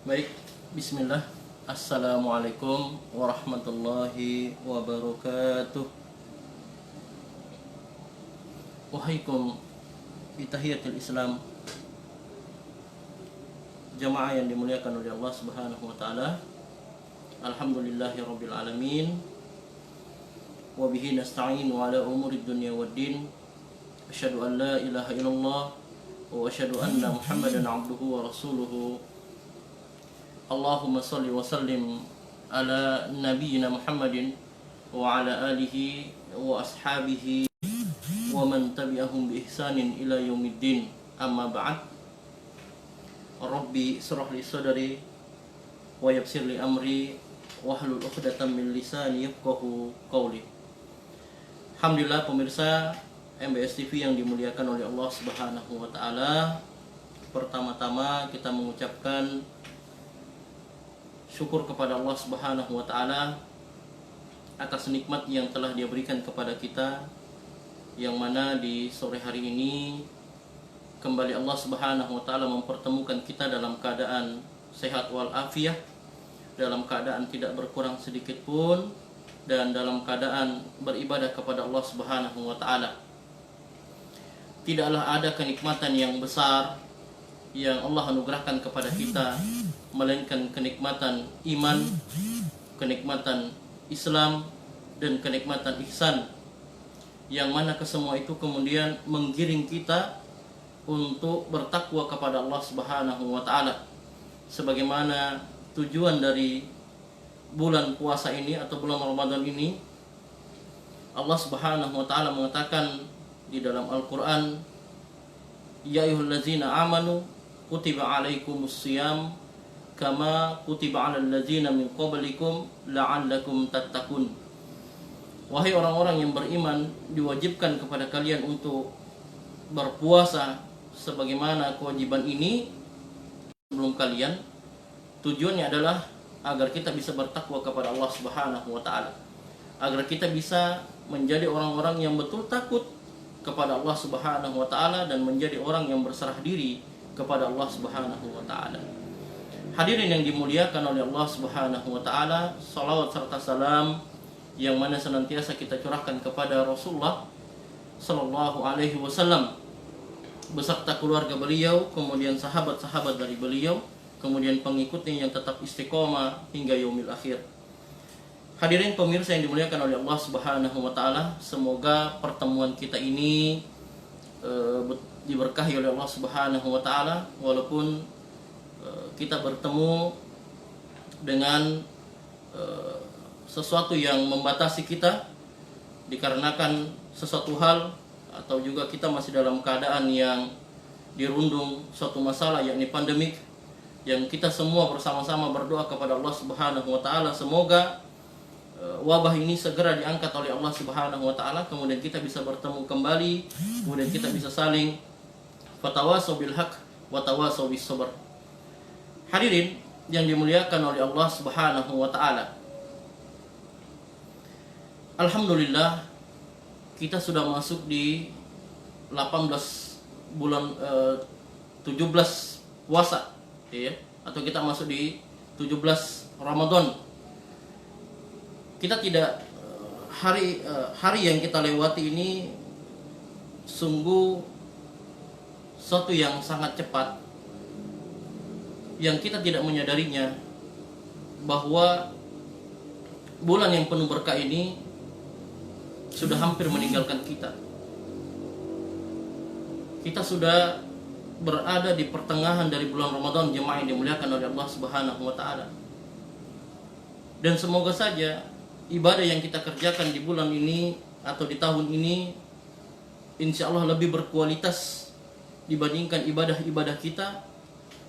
Baik, bismillah. Assalamualaikum warahmatullahi wabarakatuh. Wahaikum bitahiyatil Islam. Jamaah yang dimuliakan oleh Allah Subhanahu wa taala. Alhamdulillahirabbil alamin. Wa bihi nasta'in wa ala umurid dunya waddin. Asyhadu an la ilaha illallah wa asyhadu anna Muhammadan abduhu wa rasuluhu. Allahumma salli wa sallim ala nabiyyina Muhammadin wa ala alihi wa ashabihi wa man tabi'ahum bi ihsanin ila yaumiddin. Amma ba'd. Rabbi israh li sadri wa yassir li amri wahlul 'uqdatam min lisani yafqahu qawli. Alhamdulillah pemirsa MBS TV yang dimuliakan oleh Allah Subhanahu wa taala. Pertama-tama kita mengucapkan syukur kepada Allah Subhanahu wa taala atas nikmat yang telah Dia berikan kepada kita, yang mana di sore hari ini kembali Allah Subhanahu wa taala mempertemukan kita dalam keadaan sehat wal afiah, dalam keadaan tidak berkurang sedikit pun, dan dalam keadaan beribadah kepada Allah Subhanahu wa taala. Tidaklah ada kenikmatan yang besar yang Allah anugerahkan kepada kita melainkan kenikmatan iman, kenikmatan Islam, dan kenikmatan ihsan, yang mana kesemua itu kemudian menggiring kita untuk bertakwa kepada Allah Subhanahu wa taala. Sebagaimana tujuan dari bulan puasa ini atau bulan Ramadan ini, Allah Subhanahu wa taala mengatakan di dalam Al-Qur'an, ya ayyuhallazina amanu kutiba alaikumus shiyam kama kutiba 'alal ladzina min qablikum la'allakum tattaqun. Wahai orang-orang yang beriman, diwajibkan kepada kalian untuk berpuasa sebagaimana kewajiban ini sebelum kalian. Tujuannya adalah agar kita bisa bertakwa kepada Allah Subhanahu wa taala, agar kita bisa menjadi orang-orang yang betul takut kepada Allah Subhanahu wa taala dan menjadi orang yang berserah diri kepada Allah Subhanahu wa taala. Hadirin yang dimuliakan oleh Allah Subhanahu wa taala, salawat serta salam yang mana senantiasa kita curahkan kepada Rasulullah sallallahu alaihi wasallam beserta keluarga beliau, kemudian sahabat-sahabat dari beliau, kemudian pengikutnya yang tetap istiqomah hingga yaumil akhir. Hadirin pemirsa yang dimuliakan oleh Allah Subhanahu wa taala, semoga pertemuan kita ini diberkahi oleh Allah Subhanahu wa taala, walaupun kita bertemu dengan sesuatu yang membatasi kita dikarenakan sesuatu hal, atau juga kita masih dalam keadaan yang dirundung suatu masalah, yakni pandemik, yang kita semua bersama-sama berdoa kepada Allah Subhanahu wa taala semoga wabah ini segera diangkat oleh Allah Subhanahu wa taala, kemudian kita bisa bertemu kembali, kemudian kita bisa saling fatawasau bil haq wa tawasau bis sabr. Hadirin yang dimuliakan oleh Allah Subhanahu wa taala, alhamdulillah kita sudah masuk di 18 bulan 17 puasa, ya, atau kita masuk di 17 Ramadan. Kita tidak hari yang kita lewati ini sungguh suatu yang sangat cepat, yang kita tidak menyadarinya bahwa bulan yang penuh berkah ini sudah hampir meninggalkan kita. Kita sudah berada di pertengahan dari bulan Ramadan, jemaah yang dimuliakan oleh Allah Subhanahu wa taala. Dan semoga saja ibadah yang kita kerjakan di bulan ini atau di tahun ini insya Allah lebih berkualitas dibandingkan ibadah-ibadah kita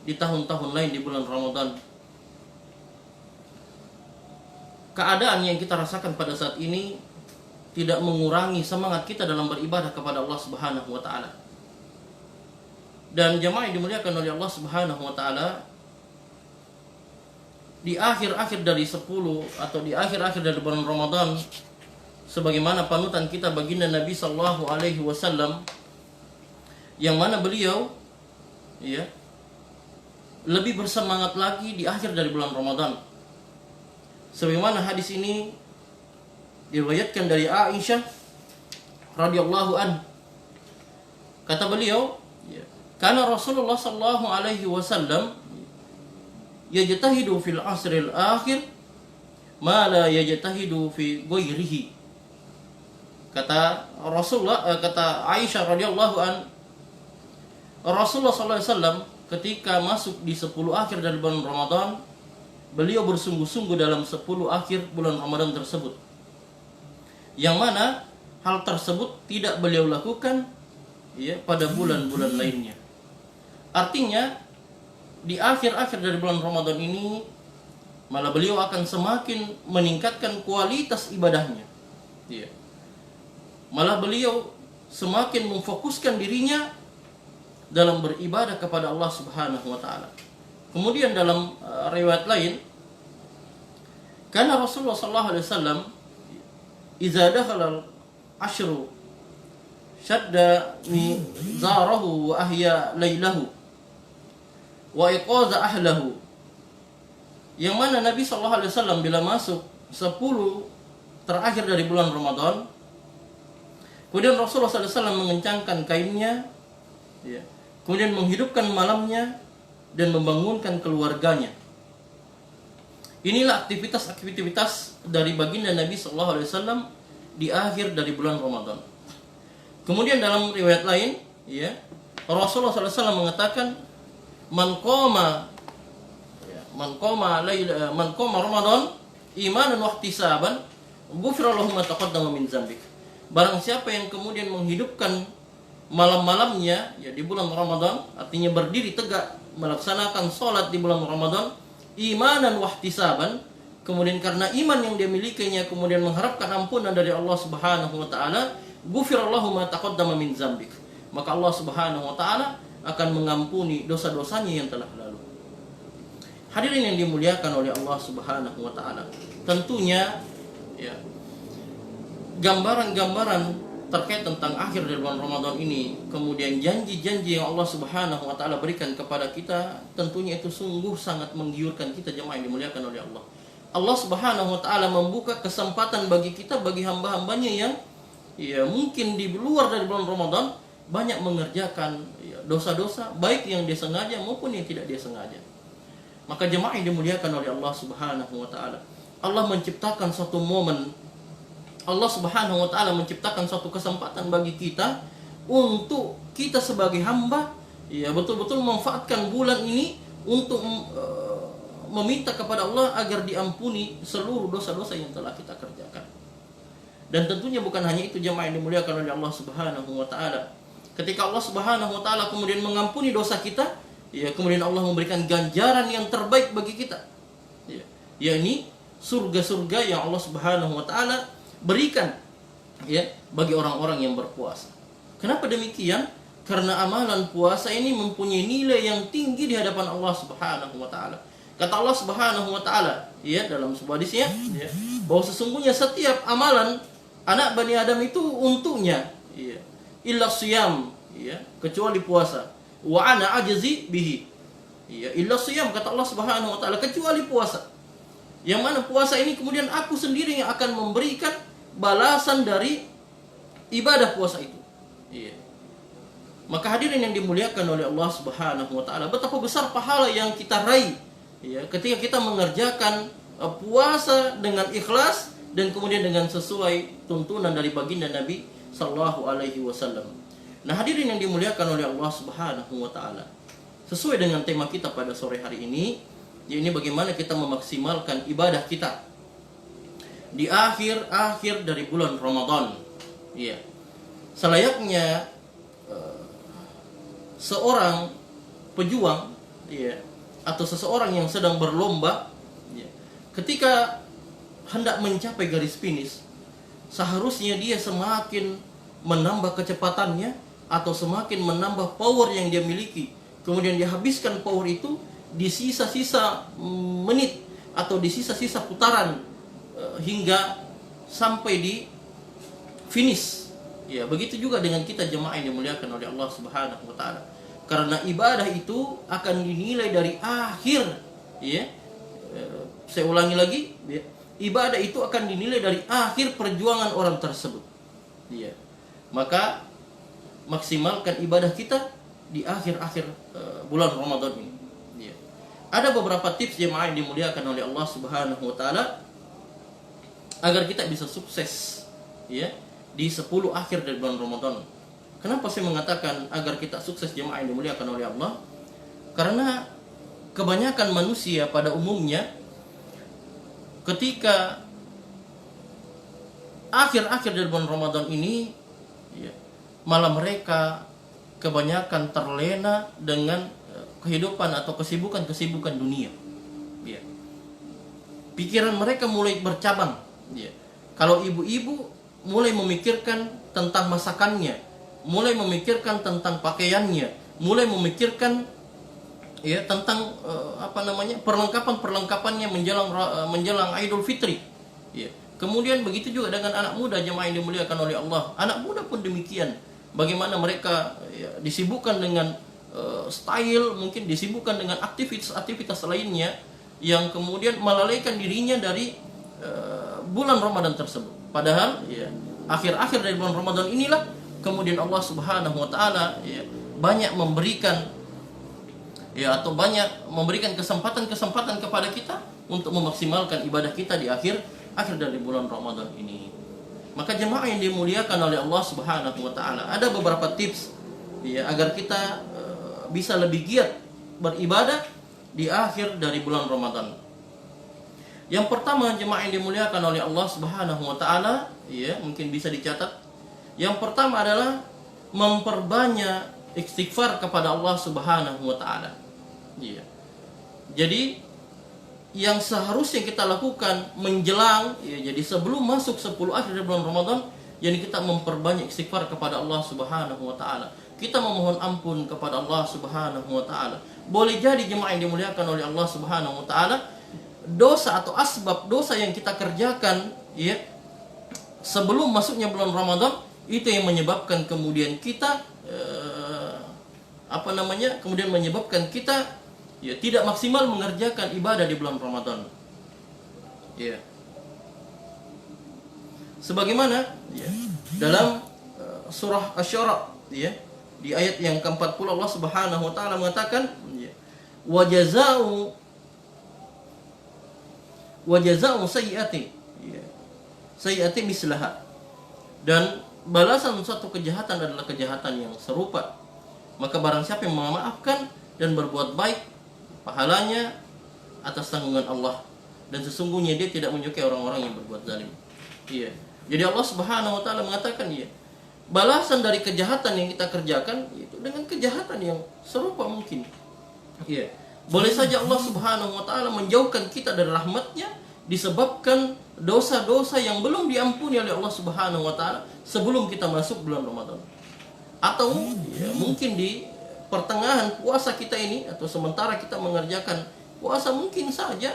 di tahun-tahun lain di bulan Ramadan. Keadaan yang kita rasakan pada saat ini tidak mengurangi semangat kita dalam beribadah kepada Allah Subhanahu wa taala. Dan jemaah yang dimuliakan oleh Allah Subhanahu wa taala, di akhir-akhir dari 10 atau di akhir-akhir dari bulan Ramadan, sebagaimana panutan kita baginda Nabi sallallahu alaihi wasallam, yang mana beliau, ya, lebih bersemangat lagi di akhir dari bulan Ramadan. Sebagaimana hadis ini diriwayatkan dari Aisyah radhiyallahu an. Kata beliau, karena Rasulullah sallallahu alaihi wasallam yajtahidu fil asril akhir ma la yajtahidu fi ghairihi. Kata Aisyah radhiyallahu an, Rasulullah sallallahu alaihi wasallam ketika masuk di 10 akhir dari bulan Ramadan, beliau bersungguh-sungguh dalam 10 akhir bulan Ramadan tersebut. Yang mana hal tersebut tidak beliau lakukan pada bulan-bulan lainnya. Artinya di akhir-akhir dari bulan Ramadan ini malah beliau akan semakin meningkatkan kualitas ibadahnya. Malah beliau semakin memfokuskan dirinya dalam beribadah kepada Allah Subhanahu wa taala. Kemudian dalam riwayat lain, karena Rasulullah sallallahu alaihi wasallam idza dakhala al-ashru shadda mizarahu wa ahya lailahu wa iqaza ahlahu. Yang mana Nabi sallallahu alaihi wasallam bila masuk 10 terakhir dari bulan Ramadan, kemudian Rasulullah sallallahu alaihi wasallam mengencangkan kainnya, kemudian menghidupkan malamnya dan membangunkan keluarganya. Inilah aktivitas-aktivitas dari baginda Nabi sallallahu alaihi wasallam di akhir dari bulan Ramadan. Kemudian dalam riwayat lain, Rasulullah sallallahu alaihi wasallam mengatakan, man qama Ramadan imanan wa ihtisaban ghufira lahu ma taqaddama min dzambik. Barang siapa yang kemudian menghidupkan malam-malamnya di bulan Ramadan, artinya berdiri tegak melaksanakan sholat di bulan Ramadan, imanan wahtisaban, kemudian karena iman yang dia milikinya kemudian mengharapkan ampunan dari Allah Subhanahu wa taala, ghufirallahu ma taqaddama min dzambik, maka Allah Subhanahu wa taala akan mengampuni dosa-dosanya yang telah lalu. Hadirin yang dimuliakan oleh Allah Subhanahu wa taala, tentunya gambaran-gambaran terkait tentang akhir dari bulan Ramadan ini, kemudian janji-janji yang Allah Subhanahu wa taala berikan kepada kita, tentunya itu sungguh sangat menggiurkan kita jemaah yang dimuliakan oleh Allah. Allah Subhanahu wa taala membuka kesempatan bagi kita, bagi hamba-hambanya yang mungkin di luar dari bulan Ramadan banyak mengerjakan dosa-dosa, baik yang dia sengaja maupun yang tidak dia sengaja. Maka jemaah yang dimuliakan oleh Allah Subhanahu wa taala, Allah menciptakan suatu momen, Allah Subhanahu wa taala menciptakan suatu kesempatan bagi kita untuk kita sebagai hamba betul-betul memanfaatkan bulan ini untuk meminta kepada Allah agar diampuni seluruh dosa-dosa yang telah kita kerjakan. Dan tentunya bukan hanya itu jemaah yang dimuliakan oleh Allah Subhanahu wa taala. Ketika Allah Subhanahu wa taala kemudian mengampuni dosa kita, kemudian Allah memberikan ganjaran yang terbaik bagi kita. Yakni surga-surga yang Allah Subhanahu wa taala berikan bagi orang-orang yang berpuasa. Kenapa demikian? Karena amalan puasa ini mempunyai nilai yang tinggi di hadapan Allah Subhanahu wa taala. Kata Allah Subhanahu wa taala dalam sebuah hadisnya bahwa sesungguhnya setiap amalan anak Bani Adam itu untuknya illa siyam, kecuali puasa. Wa ana ajzi bihi, illa siyam, kata Allah Subhanahu wa taala, kecuali puasa. Yang mana puasa ini kemudian aku sendiri yang akan memberikan balasan dari ibadah puasa itu. Maka hadirin yang dimuliakan oleh Allah Subhanahu wa taala, betapa besar pahala yang kita raih ketika kita mengerjakan puasa dengan ikhlas dan kemudian dengan sesuai tuntunan dari baginda Nabi sallallahu alaihi wasallam. Nah, hadirin yang dimuliakan oleh Allah Subhanahu wa taala, sesuai dengan tema kita pada sore hari ini, yaitu bagaimana kita memaksimalkan ibadah kita di akhir-akhir dari bulan Ramadan. Selayaknya seorang pejuang atau seseorang yang sedang berlomba, ketika hendak mencapai garis finish, seharusnya dia semakin menambah kecepatannya atau semakin menambah power yang dia miliki. Kemudian dia habiskan power itu di sisa-sisa menit atau di sisa-sisa putaran hingga sampai di finish. Begitu juga dengan kita jemaah yang dimuliakan oleh Allah Subhanahu wa taala. Karena ibadah itu akan dinilai dari akhir, ya. Saya ulangi lagi, ya. Ibadah itu akan dinilai dari akhir perjuangan orang tersebut. Ya. Maka maksimalkan ibadah kita di akhir-akhir bulan Ramadan ini. Ya. Ada beberapa tips jemaah yang dimuliakan oleh Allah Subhanahu wa taala agar kita bisa sukses, ya, di 10 akhir dari bulan Ramadan. Kenapa saya mengatakan agar kita sukses jemaah yang dimuliakan oleh Allah? Karena kebanyakan manusia pada umumnya ketika akhir-akhir dari bulan Ramadan ini, ya, malah mereka kebanyakan terlena dengan kehidupan atau kesibukan-kesibukan dunia. Ya. Pikiran mereka mulai bercabang. Ya. Kalau ibu-ibu mulai memikirkan tentang masakannya, mulai memikirkan tentang pakaiannya, mulai memikirkan, ya, tentang perlengkapan-perlengkapannya menjelang Idul Fitri. Ya. Kemudian begitu juga dengan anak muda jemaah yang dimuliakan oleh Allah. Anak muda pun demikian. Bagaimana mereka, ya, disibukkan dengan style, mungkin disibukkan dengan aktivitas lainnya yang kemudian melalaikan dirinya dari bulan Ramadan tersebut. Padahal, ya, akhir-akhir dari bulan Ramadan inilah kemudian Allah Subhanahu wa taala, ya, banyak memberikan, ya, atau banyak memberikan kesempatan-kesempatan kepada kita untuk memaksimalkan ibadah kita di akhir dari bulan Ramadan ini. Maka jemaah yang dimuliakan oleh Allah Subhanahu wa taala, ada beberapa tips, ya, agar kita bisa lebih giat beribadah di akhir dari bulan Ramadan. Yang pertama jemaah yang dimuliakan oleh Allah Subhanahu wa taala, ya, mungkin bisa dicatat. Yang pertama adalah memperbanyak istighfar kepada Allah Subhanahu wa taala. Iya. Jadi yang seharusnya kita lakukan menjelang, ya, jadi sebelum masuk 10 akhir dari bulan Ramadan, jadi kita memperbanyak istighfar kepada Allah Subhanahu wa taala. Kita memohon ampun kepada Allah Subhanahu wa taala. Boleh jadi jemaah yang dimuliakan oleh Allah Subhanahu wa taala, dosa atau asbab dosa yang kita kerjakan, ya, sebelum masuknya bulan Ramadan itu yang menyebabkan kemudian kita kemudian menyebabkan kita, ya, tidak maksimal mengerjakan ibadah di bulan Ramadan. Ya. Sebagaimana, ya, dalam surah Asy-Syura, ya, di ayat yang ke-40 Allah Subhanahu wa taala mengatakan, ya, wa jazaa'u sayyi'atin, ya, sayyi'atin mislaha. Dan balasan suatu kejahatan adalah kejahatan yang serupa. Maka barang siapa yang memaafkan dan berbuat baik, pahalanya atas tanggungan Allah, dan sesungguhnya Dia tidak menyukai orang-orang yang berbuat zalim. Iya. Jadi Allah Subhanahu wa taala mengatakan, ya, balasan dari kejahatan yang kita kerjakan itu dengan kejahatan yang serupa mungkin. Iya. Boleh saja Allah Subhanahu wa taala menjauhkan kita dari rahmat-Nya disebabkan dosa-dosa yang belum diampuni oleh Allah Subhanahu wa taala sebelum kita masuk bulan Ramadan. Atau, ya, mungkin di pertengahan puasa kita ini, atau sementara kita mengerjakan puasa, mungkin saja,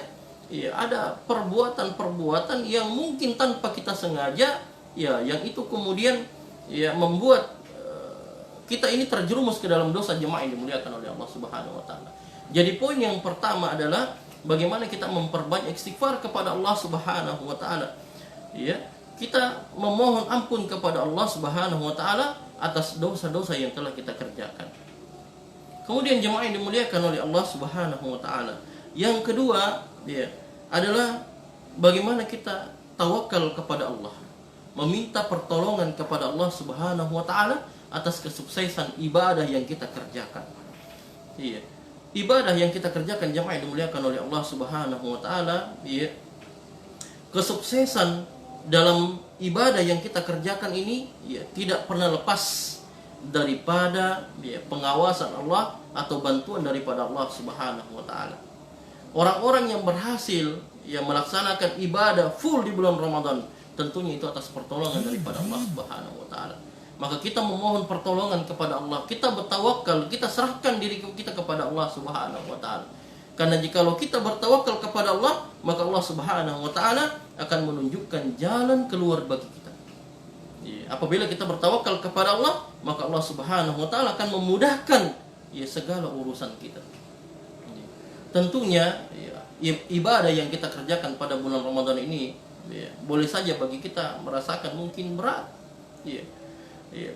ya, ada perbuatan-perbuatan yang mungkin tanpa kita sengaja, ya, yang itu kemudian, ya, membuat kita ini terjerumus ke dalam dosa jemaah yang dimuliakan oleh Allah Subhanahu wa taala. Jadi poin yang pertama adalah bagaimana kita memperbanyak istighfar kepada Allah Subhanahu wa taala. Ya, kita memohon ampun kepada Allah Subhanahu wa taala atas dosa-dosa yang telah kita kerjakan. Kemudian jemaah yang dimuliakan oleh Allah Subhanahu wa taala, yang kedua, ya, adalah bagaimana kita tawakal kepada Allah, meminta pertolongan kepada Allah Subhanahu wa taala atas kesuksesan ibadah yang kita kerjakan. Iya. Ibadah yang kita kerjakan jemaah yang dimuliakan oleh Allah Subhanahu wa taala, ya, kesuksesan dalam ibadah yang kita kerjakan ini, ya, tidak pernah lepas daripada, ya, pengawasan Allah atau bantuan daripada Allah Subhanahu wa taala. Orang-orang yang berhasil, ya, melaksanakan ibadah full di bulan Ramadan, tentunya itu atas pertolongan daripada Allah Subhanahu wa taala. Maka kita memohon pertolongan kepada Allah, kita bertawakal, kita serahkan diri kita kepada Allah Subhanahu wa taala. Karena jikalau kita bertawakal kepada Allah, maka Allah Subhanahu wa taala akan menunjukkan jalan keluar bagi kita. Apabila kita bertawakal kepada Allah, maka Allah Subhanahu wa taala akan memudahkan, ya segala urusan kita. Tentunya ibadah yang kita kerjakan pada bulan Ramadan ini boleh saja bagi kita merasakan mungkin berat,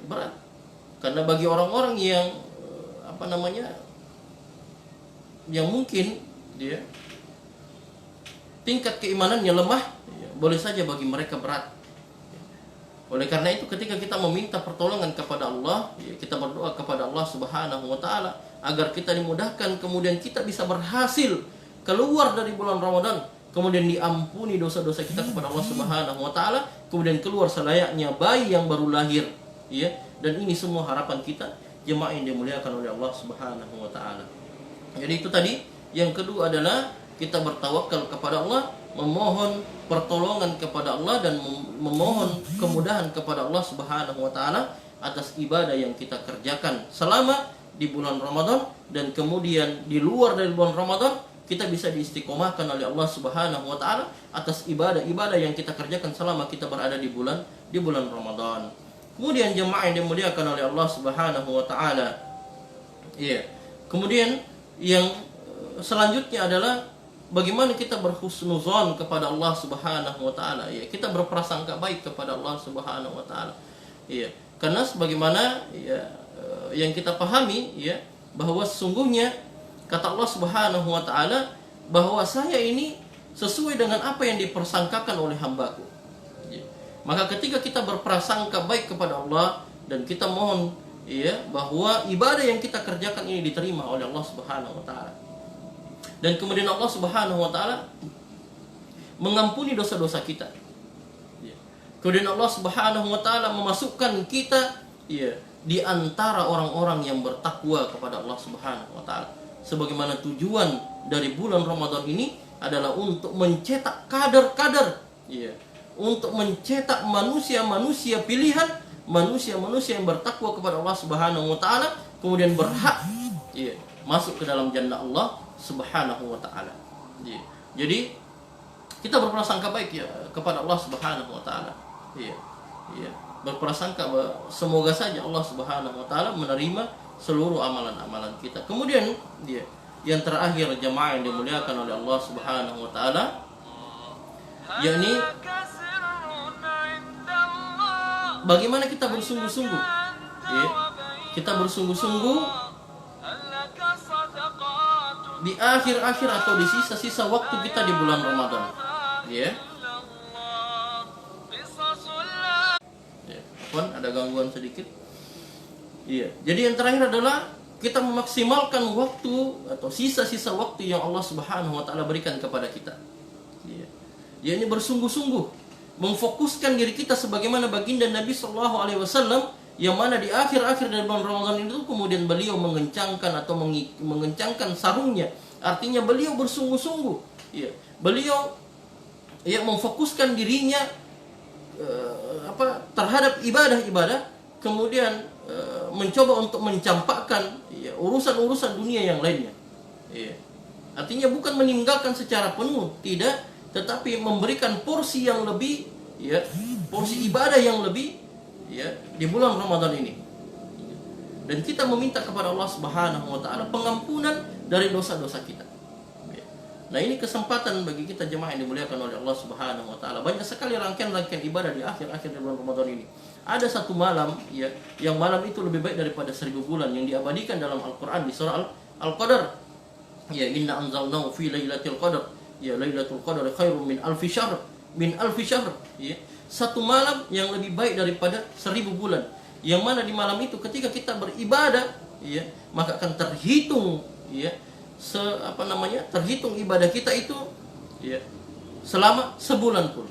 berat, karena bagi orang-orang yang yang mungkin tingkat keimanannya lemah, boleh saja bagi mereka berat. Oleh karena itu ketika kita meminta pertolongan kepada Allah, kita berdoa kepada Allah Subhanahu wa taala agar kita dimudahkan, kemudian kita bisa berhasil keluar dari bulan Ramadan, kemudian diampuni dosa-dosa kita kepada Allah Subhanahu wa taala, kemudian keluar selayaknya bayi yang baru lahir, dan ini semua harapan kita jemaah yang dimuliakan oleh Allah Subhanahu wa taala. Jadi itu tadi. Yang kedua adalah kita bertawakal kepada Allah, memohon pertolongan kepada Allah dan memohon kemudahan kepada Allah Subhanahu wa taala atas ibadah yang kita kerjakan selama di bulan Ramadan, dan kemudian di luar dari bulan Ramadan kita bisa diistiqomahkan oleh Allah Subhanahu wa taala atas ibadah-ibadah yang kita kerjakan selama kita berada di bulan Ramadan. Kemudian jemaah yang dimuliakan oleh Allah Subhanahu wa taala. Kemudian yang selanjutnya adalah bagaimana kita berhusnuzon kepada Allah Subhanahu wa taala, kita berprasangka baik kepada Allah Subhanahu wa taala. Karena sebagaimana yang kita pahami bahwa sesungguhnya kata Allah Subhanahu wa taala bahwa saya ini sesuai dengan apa yang dipersangkakan oleh hambaku. Maka ketika kita berprasangka baik kepada Allah dan kita mohon bahwa ibadah yang kita kerjakan ini diterima oleh Allah Subhanahu wa taala, dan kemudian Allah Subhanahu wa taala mengampuni dosa-dosa kita, kemudian Allah Subhanahu wa taala memasukkan kita di antara orang-orang yang bertakwa kepada Allah Subhanahu wa taala. Sebagaimana tujuan dari bulan Ramadan ini adalah untuk mencetak kader-kader, untuk mencetak manusia-manusia pilihan, manusia-manusia yang bertakwa kepada Allah Subhanahu wa taala, kemudian berhak masuk ke dalam jannah Allah Subhanahu wa taala. Jadi kita berprasangka baik kepada Allah Subhanahu wa taala. Berprasangka semoga saja Allah Subhanahu wa taala menerima seluruh amalan-amalan kita. Kemudian yang terakhir jemaah yang dimuliakan oleh Allah Subhanahu wa taala, yakni bagaimana kita bersungguh-sungguh. Kita bersungguh-sungguh di akhir-akhir atau di sisa-sisa waktu kita di bulan Ramadan. Ada gangguan sedikit. Jadi yang terakhir adalah kita memaksimalkan waktu atau sisa-sisa waktu yang Allah Subhanahu wa taala berikan kepada kita. Ini bersungguh-sungguh memfokuskan diri kita sebagaimana baginda Nabi sallallahu alaihi wasallam yang mana di akhir-akhir dari bulan Ramadan itu kemudian beliau mengencangkan atau mengencangkan sarungnya. Artinya beliau bersungguh-sungguh. Beliau memfokuskan dirinya terhadap ibadah-ibadah, kemudian mencoba untuk mencampakkan urusan-urusan dunia yang lainnya. Artinya bukan meninggalkan secara penuh, tidak, tetapi memberikan porsi yang lebih, porsi ibadah yang lebih di bulan Ramadan ini. Dan kita meminta kepada Allah Subhanahu wa taala pengampunan dari dosa-dosa kita. Nah, ini kesempatan bagi kita jemaah yang dimuliakan oleh Allah Subhanahu wa taala. Banyak sekali rangkaian-rangkaian ibadah di akhir-akhir di bulan Ramadan ini. Ada satu malam yang malam itu lebih baik daripada 1000 bulan yang diabadikan dalam Al-Qur'an di surah Al-Qadar. Inna anzalnahu fi lailatul qadar. Lailatul qadar khairum min alfi syahr. Satu malam yang lebih baik daripada 1000 bulan. Yang mana di malam itu ketika kita beribadah, maka akan terhitung, terhitung ibadah kita itu, selama sebulan pun.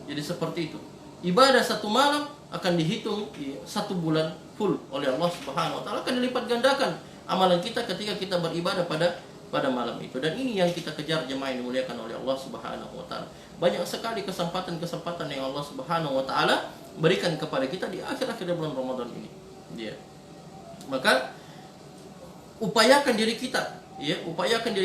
Jadi seperti itu. Ibadah satu malam akan dihitung 1 bulan full oleh Allah Subhanahu wa taala, akan dilipat gandakan amalan kita ketika kita beribadah pada malam itu. Dan ini yang kita kejar jemaah yang dimuliakan oleh Allah Subhanahu wa taala. Banyak sekali kesempatan-kesempatan yang Allah Subhanahu wa taala berikan kepada kita di akhir-akhir bulan Ramadan ini. Maka upayakan diri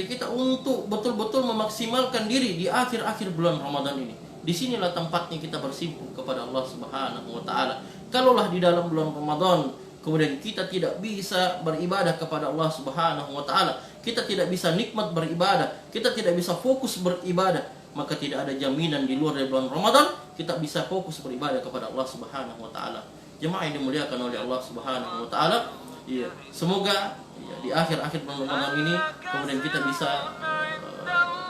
kita untuk betul-betul memaksimalkan diri di akhir-akhir bulan Ramadan ini. Disinilah tempatnya kita bersimpuh kepada Allah Subhanahu wa taala. Kalaulah di dalam bulan Ramadan kemudian kita tidak bisa beribadah kepada Allah Subhanahu wa taala, kita tidak bisa nikmat beribadah, kita tidak bisa fokus beribadah, maka tidak ada jaminan di luar dari bulan Ramadan kita bisa fokus beribadah kepada Allah Subhanahu wa taala. Jemaah yang dimuliakan oleh Allah Subhanahu wa taala, iya, semoga ya, di akhir-akhir bulan Ramadan ini kemudian kita bisa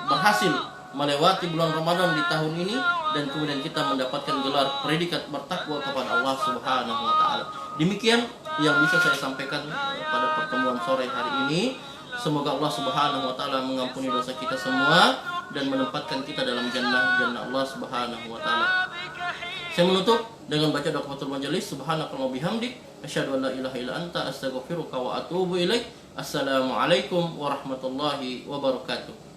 berhasil melewati bulan Ramadan di tahun ini, dan kemudian kita mendapatkan gelar predikat bertakwa kepada Allah Subhanahu wa taala. Demikian yang bisa saya sampaikan pada pertemuan sore hari ini. Semoga Allah Subhanahu wa taala mengampuni dosa kita semua dan menempatkan kita dalam jannah Allah Subhanahu wa taala. Saya menutup dengan baca doa kafatul majelis. Subhanakallahumma bihamdik asyhadu an la ilaha illa anta astaghfiruka wa atubu ilaik. Assalamualaikum warahmatullahi wabarakatuh.